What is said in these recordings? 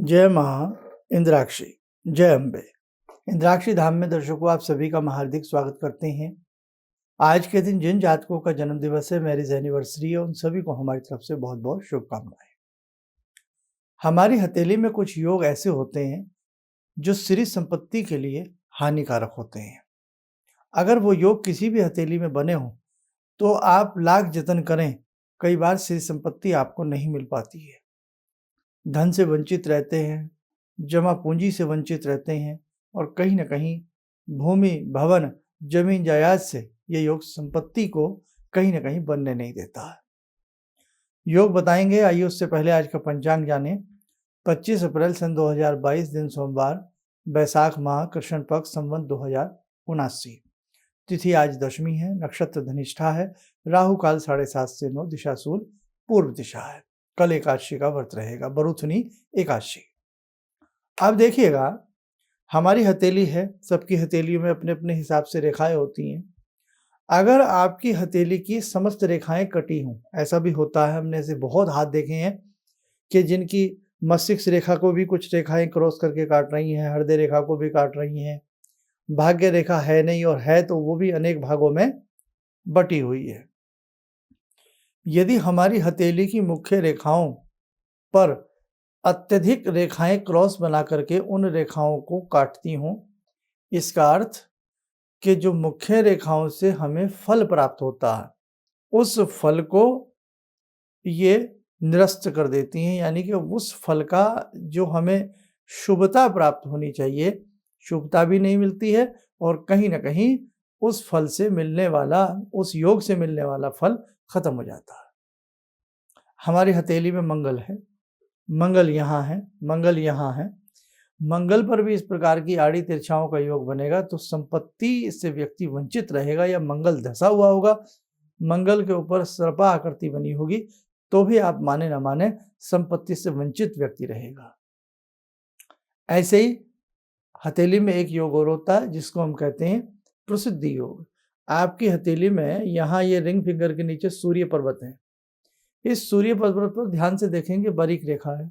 जय माँ इंद्राक्षी, जय अम्बे। इंद्राक्षी धाम में दर्शकों आप सभी का मैं हार्दिक स्वागत करते हैं। आज के दिन जिन जातकों का जन्म दिवस है, मैरिज एनिवर्सरी है, उन सभी को हमारी तरफ से बहुत बहुत शुभकामनाएं। हमारी हथेली में कुछ योग ऐसे होते हैं जो श्री संपत्ति के लिए हानिकारक होते हैं। अगर वो योग किसी भी हथेली में बने हों तो आप लाख जतन करें, कई बार श्री संपत्ति आपको नहीं मिल पाती है। धन से वंचित रहते हैं, जमा पूंजी से वंचित रहते हैं और कहीं ना कहीं भूमि, भवन, जमीन जायदाद से ये योग संपत्ति को कहीं ना कहीं बनने नहीं देता है। योग बताएंगे, आइए उससे पहले आज का पंचांग जाने। 25 अप्रैल सन 2022 दिन सोमवार, बैसाख माह, कृष्ण पक्ष, संवत 2079। तिथि आज दशमी है, नक्षत्र धनिष्ठा है, राहु काल 7:30 से 9, दिशा सूल पूर्व दिशा है। कल एकादशी का व्रत रहेगा, बरुथनी एकादशी। अब देखिएगा, हमारी हथेली है, सबकी हथेलियों में अपने अपने हिसाब से रेखाएं होती हैं। अगर आपकी हथेली की समस्त रेखाएं कटी हों, ऐसा भी होता है, हमने ऐसे बहुत हाथ देखे हैं कि जिनकी मस्तिष्क रेखा को भी कुछ रेखाएं क्रॉस करके काट रही हैं, हृदय रेखा को भी काट रही हैं, भाग्य रेखा है नहीं और है तो वो भी अनेक भागों में बटी हुई है। यदि हमारी हथेली की मुख्य रेखाओं पर अत्यधिक रेखाएं क्रॉस बना करके उन रेखाओं को काटती हों, इसका अर्थ कि जो मुख्य रेखाओं से हमें फल प्राप्त होता है, उस फल को ये निरस्त कर देती हैं, यानी कि उस फल का जो हमें शुभता प्राप्त होनी चाहिए, शुभता भी नहीं मिलती है और कहीं ना कहीं उस फल से मिलने वाला, उस योग से मिलने वाला फल खत्म हो जाता है। हमारी हथेली में मंगल है, मंगल यहाँ है, मंगल यहाँ है, मंगल पर भी इस प्रकार की आड़ी तिरछाओं का योग बनेगा तो संपत्ति से व्यक्ति वंचित रहेगा, या मंगल धसा हुआ होगा, मंगल के ऊपर सर्पा आकृति बनी होगी तो भी आप माने ना माने संपत्ति से वंचित व्यक्ति रहेगा। ऐसे ही हथेली में एक योग और होता है जिसको हम कहते हैं प्रसिद्धि योग। आपकी हथेली में यहाँ ये रिंग फिंगर के नीचे सूर्य पर्वत है। इस सूर्य पर्वत पर ध्यान से देखेंगे बारीक रेखा है,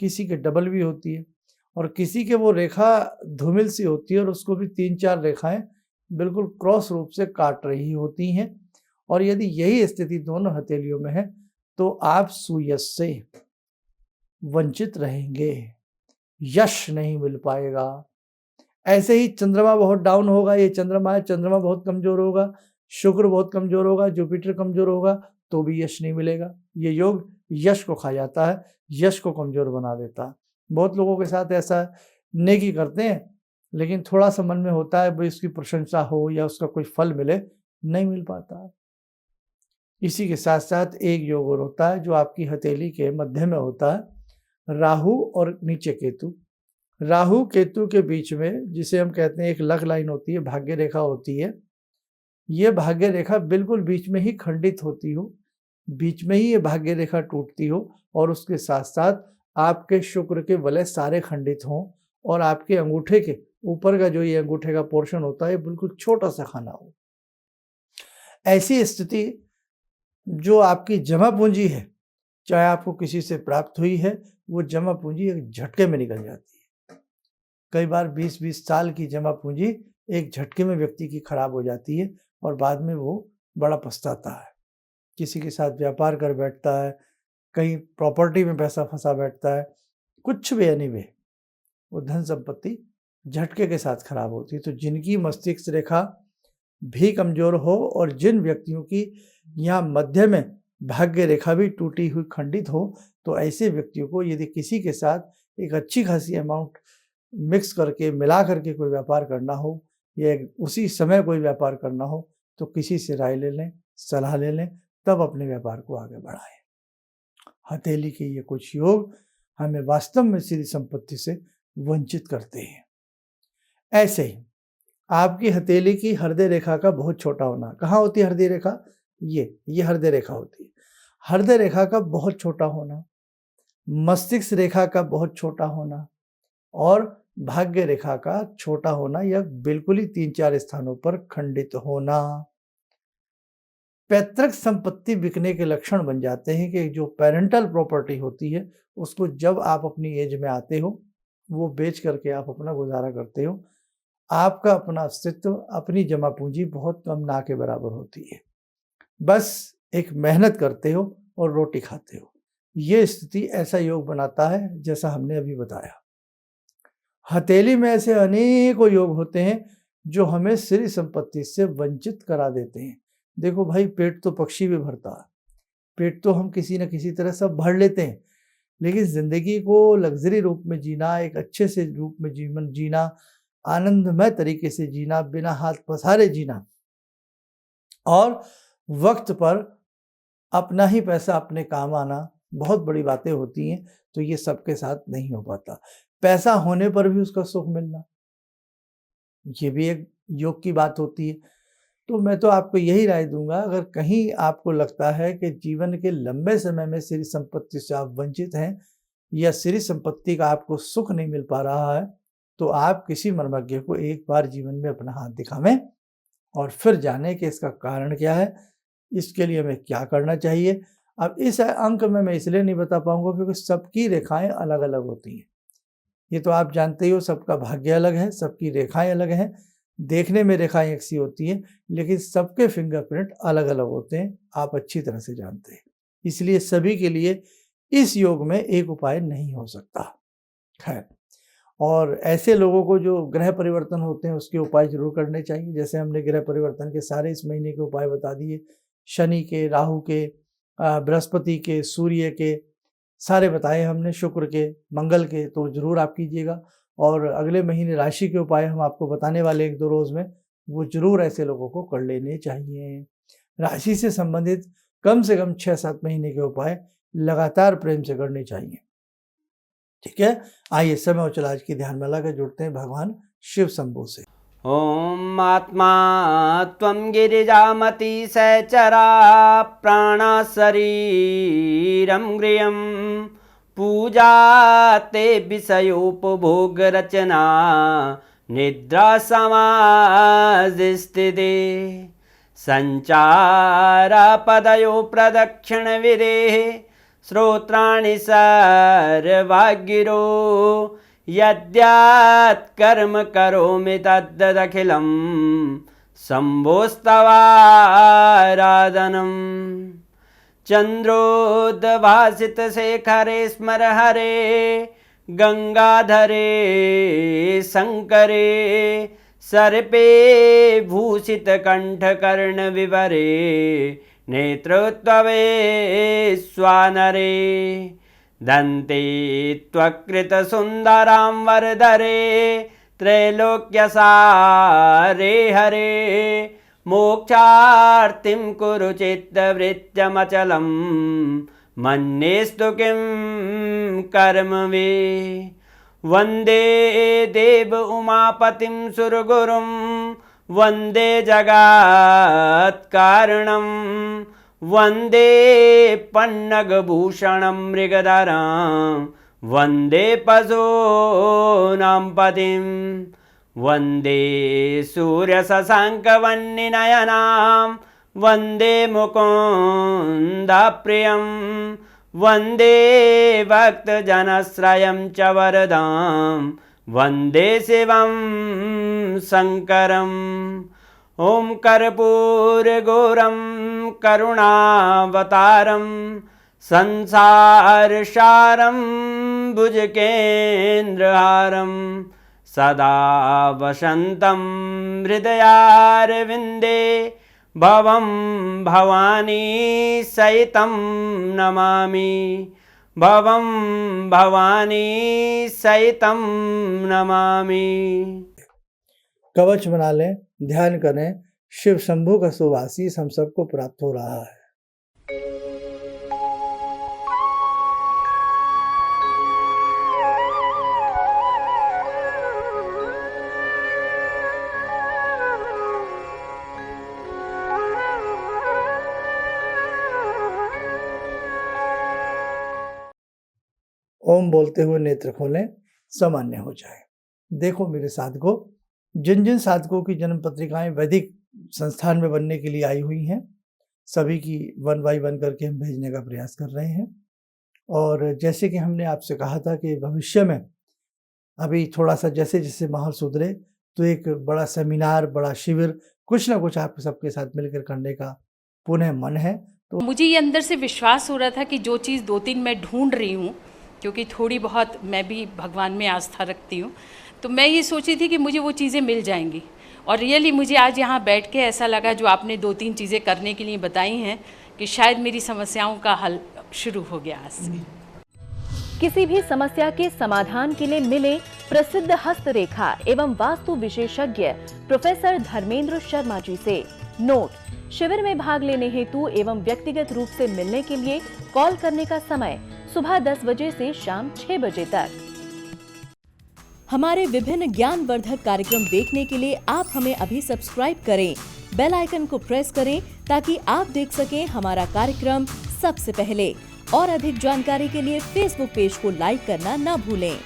किसी के डबल भी होती है और किसी के वो रेखा धूमिल सी होती है और उसको भी 3-4 रेखाएं बिल्कुल क्रॉस रूप से काट रही होती हैं। और यदि यही स्थिति दोनों हथेलियों में है तो आप सुयश से वंचित रहेंगे, यश नहीं मिल पाएगा। ऐसे ही चंद्रमा बहुत डाउन होगा, ये चंद्रमा है, चंद्रमा बहुत कमजोर होगा, शुक्र बहुत कमजोर होगा, जुपिटर कमजोर होगा तो भी यश नहीं मिलेगा। ये योग यश को खा जाता है, यश को कमजोर बना देता है। बहुत लोगों के साथ ऐसा नेकी करते हैं लेकिन थोड़ा सा मन में होता है भाई उसकी प्रशंसा हो या उसका कोई फल मिले, नहीं मिल पाता है। इसी के साथ साथ एक योग और होता है जो आपकी हथेली के मध्य में होता है, राहु और नीचे केतु। राहु केतु के बीच में, जिसे हम कहते हैं एक लक लाइन होती है, भाग्य रेखा होती है, ये भाग्य रेखा बिल्कुल बीच में ही खंडित होती हो, बीच में ही ये भाग्य रेखा टूटती हो और उसके साथ साथ आपके शुक्र के वलय सारे खंडित हों और आपके अंगूठे के ऊपर का जो ये अंगूठे का पोर्शन होता है बिल्कुल छोटा सा खाना हो। ऐसी स्थिति जो आपकी जमा पूंजी है, चाहे आपको किसी से प्राप्त हुई है, वो जमा पूंजी एक झटके में निकल जाती है। कई बार 20-20 साल की जमा पूंजी एक झटके में व्यक्ति की खराब हो जाती है और बाद में वो बड़ा पछताता है। किसी के साथ व्यापार कर बैठता है, कहीं प्रॉपर्टी में पैसा फंसा बैठता है, कुछ भी एनीवे वो धन संपत्ति झटके के साथ खराब होती है। तो जिनकी मस्तिष्क रेखा भी कमजोर हो और जिन व्यक्तियों की यहाँ मध्य में भाग्य रेखा भी टूटी हुई खंडित हो, तो ऐसे व्यक्तियों को यदि किसी के साथ एक अच्छी खासी अमाउंट मिक्स करके मिला करके कोई व्यापार करना हो या उसी समय कोई व्यापार करना हो तो किसी से राय ले लें, सलाह ले लें, तब अपने व्यापार को आगे बढ़ाएं। हथेली के ये कुछ योग हमें वास्तव में श्री संपत्ति से वंचित करते हैं। ऐसे ही आपकी हथेली की हृदय रेखा का बहुत छोटा होना। कहाँ होती है हृदय रेखा? ये हृदय रेखा होती है। हृदय रेखा का बहुत छोटा होना, मस्तिष्क रेखा का बहुत छोटा होना और भाग्य रेखा का छोटा होना या बिल्कुल ही 3-4 स्थानों पर खंडित होना। पैतृक संपत्ति बिकने के लक्षण बन जाते हैं कि जो पेरेंटल प्रॉपर्टी होती है उसको जब आप अपनी एज में आते हो वो बेच करके आप अपना गुजारा करते हो। आपका अपना अस्तित्व, अपनी जमा पूंजी बहुत कम ना के बराबर होती है। बस एक मेहनत करते हो और रोटी खाते हो। ये स्थिति ऐसा योग बनाता है जैसा हमने अभी बताया। हथेली में ऐसे अनेकों योग होते हैं जो हमें श्री संपत्ति से वंचित करा देते हैं। देखो भाई, पेट तो पक्षी भी भरता है, पेट तो हम किसी न किसी तरह सब भर लेते हैं, लेकिन जिंदगी को लग्जरी रूप में जीना, एक अच्छे से रूप में जीवन जीना, आनंदमय तरीके से जीना, बिना हाथ पसारे जीना और वक्त पर अपना ही पैसा अपने काम आना बहुत बड़ी बातें होती हैं। तो ये सबके साथ नहीं हो पाता। पैसा होने पर भी उसका सुख मिलना, ये भी एक योग की बात होती है। तो मैं तो आपको यही राय दूंगा, अगर कहीं आपको लगता है कि जीवन के लंबे समय में श्री संपत्ति से आप वंचित हैं या श्री संपत्ति का आपको सुख नहीं मिल पा रहा है, तो आप किसी मर्मज्ञ को एक बार जीवन में अपना हाथ दिखावें और फिर जानें कि इसका कारण क्या है, इसके लिए हमें क्या करना चाहिए। अब इस अंक में मैं इसलिए नहीं बता पाऊंगा क्योंकि सबकी रेखाएं अलग अलग होती हैं। ये तो आप जानते ही हो, सबका भाग्य अलग है, सबकी रेखाएं अलग हैं। देखने में रेखाएं एक सी होती हैं, लेकिन सबके फिंगरप्रिंट अलग अलग होते हैं, आप अच्छी तरह से जानते हैं। इसलिए सभी के लिए इस योग में एक उपाय नहीं हो सकता। खैर, और ऐसे लोगों को जो ग्रह परिवर्तन होते हैं उसके उपाय जरूर करने चाहिए। जैसे हमने ग्रह परिवर्तन के सारे इस महीने के उपाय बता दिए, शनि के, राहु के, बृहस्पति के, सूर्य के सारे बताए हमने, शुक्र के, मंगल के, तो जरूर आप कीजिएगा। और अगले महीने राशि के उपाय हम आपको बताने वाले 1-2 रोज में, वो जरूर ऐसे लोगों को कर लेने चाहिए। राशि से संबंधित कम से कम 6-7 महीने के उपाय लगातार प्रेम से करने चाहिए। ठीक है, आइए समय और चल आज की ध्यान माला का जुड़ते हैं भगवान शिव शंभू से। ओम आत्मा त्वं गिरिजामति सहचरा प्राणा शरीरं गृहं पूजा ते विषयोपभोग रचना निद्रा समाधिस्थिते संचारा पदयो प्रदक्षिण विदेः श्रोत्राणि सर्वागिरो यद्यात् कर्म करोमि तद्दखिलं शम्भोस्तवाराधनम् चन्द्रोद्भासितशेखरे स्मर हरे गंगाधरे शंकरे सर्पे भूषितकण्ठकर्णविवरे नेत्रोत्तवे स्वानरे दन्ते त्वकृतसुन्दरां वरदरे त्रैलोक्यसारे हरे मोक्षार्तिं कुरु चित्तवृत्त्यमचलं मन्येस्तु किं कर्म वे वन्दे देव उमापतिं सुरगुरुं वन्दे जगत्कारणं वन्दे पन्नगभूषणं मृगधरं वन्दे पशूनां पतिं वन्दे सूर्यशशाङ्कवह्निनयनां वन्दे मुकुन्दप्रियं वन्दे भक्तजनश्रयं च वरदां वन्दे शिवं शङ्करम् ॐ कर्पूरगौरं करुणावतारं संसारसारं भुजगेन्द्रहारं सदा वसन्तं हृदयारविन्दे भवं भवानी सहितं नमामि भवं भवानी सहितं नमामि। कवच बना लें, ध्यान करें, शिव शंभू का शुभ आशीष हम सबको प्राप्त हो रहा है। ओम बोलते हुए नेत्र खोलें, सामान्य हो जाए। देखो मेरे साधकों, जिन जिन साधकों की जन्म पत्रिकाएं वैदिक संस्थान में बनने के लिए आई हुई हैं, सभी की 1 बाय 1 करके हम भेजने का प्रयास कर रहे हैं। और जैसे कि हमने आपसे कहा था कि भविष्य में अभी थोड़ा-सा जैसे-जैसे माहौल सुधरे तो एक बड़ा सेमिनार, बड़ा शिविर कुछ ना कुछ आप सबके साथ मिलकर करने का पुनः मन है। तो मुझे ये अंदर से विश्वास हो रहा था कि जो चीज़ 2-3 मैं ढूंढ रही हूँ, क्योंकि थोड़ी बहुत मैं भी भगवान में आस्था रखती हूँ, तो मैं ये सोची थी कि मुझे वो चीज़ें मिल जाएंगी। और रियली मुझे आज यहाँ बैठ के ऐसा लगा, जो आपने 2-3 चीज़ें करने के लिए बताई हैं, कि शायद मेरी समस्याओं का हल शुरू हो गया आज से। किसी भी समस्या के समाधान के लिए मिले प्रसिद्ध हस्तरेखा एवं वास्तु विशेषज्ञ प्रोफेसर धर्मेंद्र शर्मा जी से। नोट: शिविर में भाग लेने हेतु एवं व्यक्तिगत रूप से मिलने के लिए कॉल करने का समय सुबह 10 बजे से शाम 6 बजे तक। हमारे विभिन्न ज्ञानवर्धक कार्यक्रम देखने के लिए आप हमें अभी सब्सक्राइब करें, बेल आइकन को प्रेस करें ताकि आप देख सकें हमारा कार्यक्रम सबसे पहले। और अधिक जानकारी के लिए फेसबुक पेज को लाइक करना न भूलें।